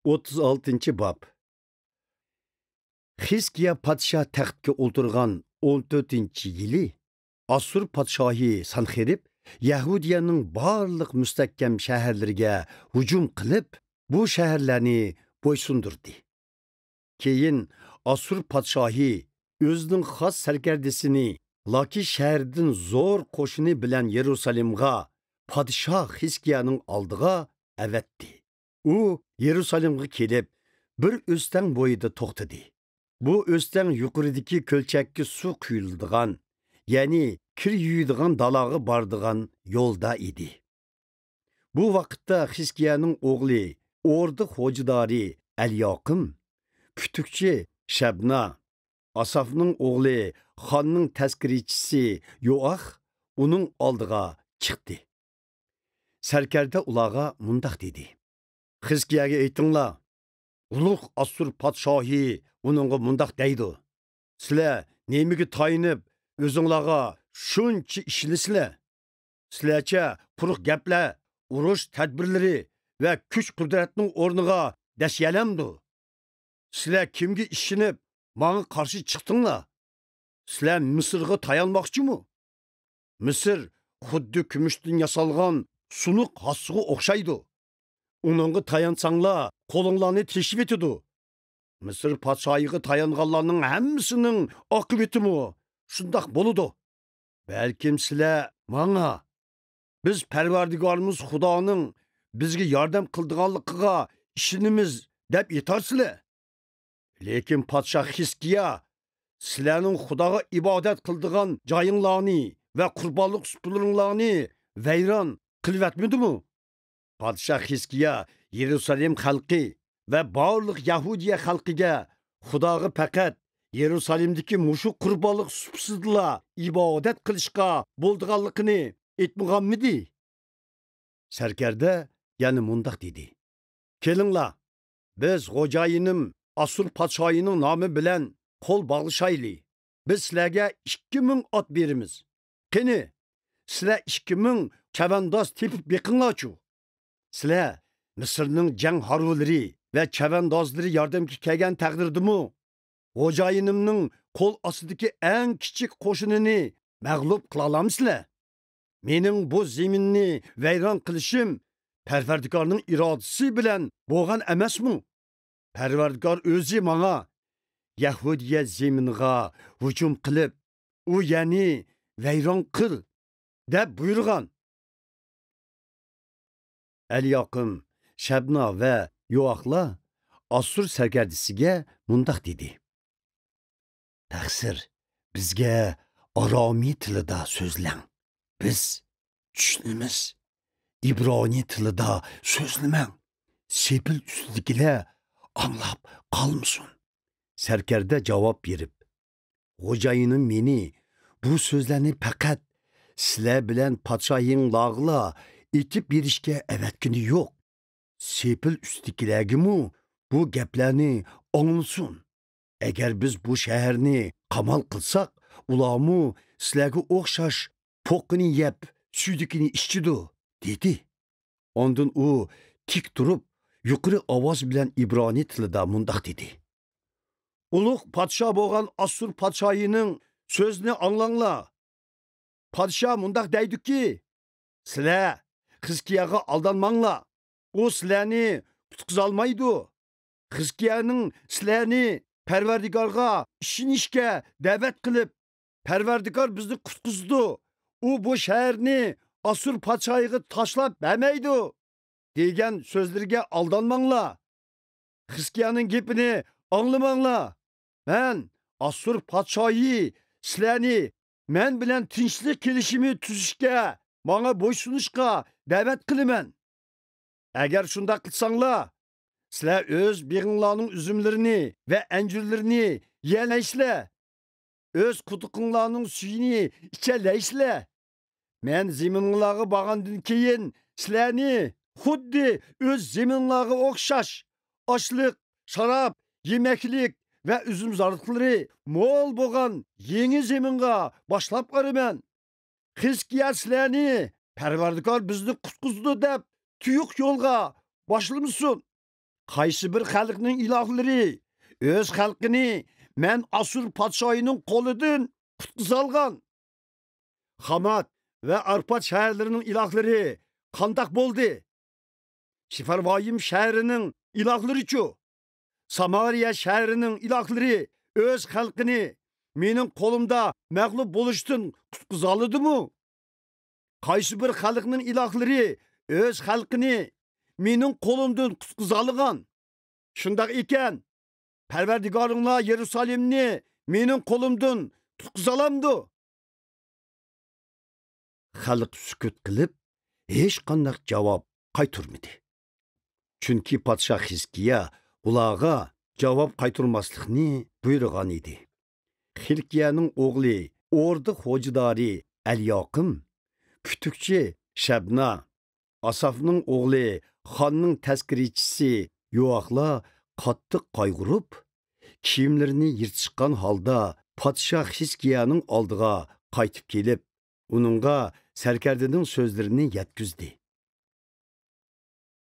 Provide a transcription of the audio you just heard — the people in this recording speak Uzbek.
36 bab. Hiskiya podshoh taxtga o'tirgan 14-yili Assur podshohi Sanxerib Yahudiyaning barliq mustahkam shaharlariga hujum qilib, bu shaharlarni bo'ysundirdi. Keyin Assur podshohi o'zining xos sarkardasini Lakish shahridan zo'r qo'shini bilan Yerusalimga podshoh Hiskiyaning oldiga avatdi. U Yerusalimga kelib, bir o'stang bo'yida to'xtadi. Bu o'stang yuqoridagi ko'lchakka suv quyiladigan, ya'ni kir yuyadigan dalog'i boradigan yo'lda edi. Bu vaqtda Hiskiyaning o'g'li, o'rda xo'jadori Al-Yoqim, putukchi Shabna, Asafning o'g'li, xonning taskirichisi Yo'ax uning oldiga chiqdi. Sarkarda ularga mundaq dedi: Hiskiyaga aytinglar, ulug' Assur podshohi uningga mundaq deydi: Sizlar nemiga tayinib o'zinglarga shuncha ishlasizlar? Sizlarcha quruq gaplar, urush tadbirlari va kuch qudratning o'rniga dashyalamdi. Sizlar kimga ishinib menga qarshi chiqdinglar? Sizlar Misrga tayanmoqchimi? Misr xuddi kumushdan yasalgan suluq hassiga o'xshaydi. Uningga tayansanglar, qo'linglarni teshib etadi. Misr podshohiga tayanganlarning hammasining oqibatimi shundoq bo'ladi. Balkim sizlar menga biz Parvardigorimiz Xudoning bizga yordam qildiganligiga ishonamiz deb aytarsizlar. Lekin podshoh Hiskiya sizlarning Xudoga ibodat qildigan joyinglarni va qurbonlik supularinglarni vayron qilyapmidimi? Podshoh Hiskiya Yerusalim xalqi va barliq Yahudiya xalqiga Xudoga faqat Yerusalimdagi mushu qurbonlik supsizlar ibodat qilishga bo'ldiganligini aytmaganmidi? Sarkarda yana mundaq dedi: Kelinglar, biz xo'jayinim Assur podshohining nomi bilan qo'l bog'lashayli. Biz sizlarga 2000 ot beramiz. Qani, sizlar 2000 chavandoz tepib beqinglarchu. Sizlar Misrning jang harvulari va chavandozlari yordamga kelgan taqdirdimi, xo'jayinimning qo'l ostidagi eng kichik qo'shinini mag'lub qila olamsizlar? Mening bu zaminni vayron qilishim Parvardigorning irodasi bilan bo'lgan emasmi? Parvardigor o'zi menga Yahudiya zaminiga hujum qilib, u ya'ni vayron qil deb buyurgan. Al-Yoqim, Shabna va Yo'axlar Assur sarkardasiga mundaq dedi: Taqsir, bizga aromiy tilida so'zlang. Biz tushunamiz. İbrani tilida so'zlamang. Sepil ustidagilar anlab qolmasin. Sarkarda javob berib: Xo'jayinim meni bu so'zlarni faqat sizlar bilan podshohinglarga aytib berishga avatgani yo'q. Sepil ustidagilargimi bu gaplarni anglasin. Agar biz bu shaharni qamal qilsak, ularmu sizlarga o'xshash po'qini yeb, suydikini ichidi, dedi. Ondan u tik turib, yuqori ovoz bilan İbrani tilida mundaq dedi: Ulug' podshoh bo'lgan Assur podshohining so'zini anglanglar. Podshoh mundaq deydiki: Sizlar Hiskiyaga aldanmanglar. U sizlarni qutqiza olmaydi. Hiskiyaning sizlarni Parvardigorga ishonishga da'vat qilib, Parvardigor bizni qutqizdi. U bu shaharni Assur podshohiga tashlab bermaydi degan so'zlarga aldanmanglar. Hiskiyaning gapini anglamanglar. Men Assur podshohi sizlarni men bilan tinchlik kelishimi tuzishga, menga bo'ysunishga da'vat qilaman. Agar shunday qilsanglar, sizlar o'z beg'inglarning uzumlarini va anjurlarini yeyalaysizlar. O'z quduqinglarning suyini ichalaysizlar. Men zaminlarga borgandan keyin sizlarni xuddi o'z zaminlarga o'xshash ochliq, sharob, yemaklik va uzum zarliqlari mo'l bo'lgan yangi zaminga boshlab qo'raman. Hiskiya sizlarni Parvardigor bizni qutqizdi deb tuyuq yo'lga boshlamasin. Qaysi bir xalqning ilohlari o'z xalqini men Asur podshoyining qo'lidan qutqizolgan. Hamat ve Arpad şehirlerinin ilahları kandak boldu. Şifarvayim şehrinin ilahları çu. Samariya şehrinin ilahları öz halkını menin kolumda mağlup buluştun kutkuzalıdı mı? Kaysı bir halkının ilahları öz halkını menin kolumdan kutkuzalıgan. Şundak iken Perverdigarınla Yerusalimni menin kolumdan tutkuzalamdı. Xalq sükut qilib, hech qanday javob qaytarmadi. Chunki podshoh Hizkiya ularga javob qaytarmaslikni buyurgan edi. Hilkiyaning o'g'li, o'rdi xo'jidori Al-Yoqim, kütükçi Shabna, Asafning o'g'li, xonning tazkirichisi Yo'aqla qattiq qayg'urib, kiyimlarini yirtishgan holda podshoh Hizkiyaning oldiga qaytib kelib, uningga sarkardining so'zlarini yetkizdi.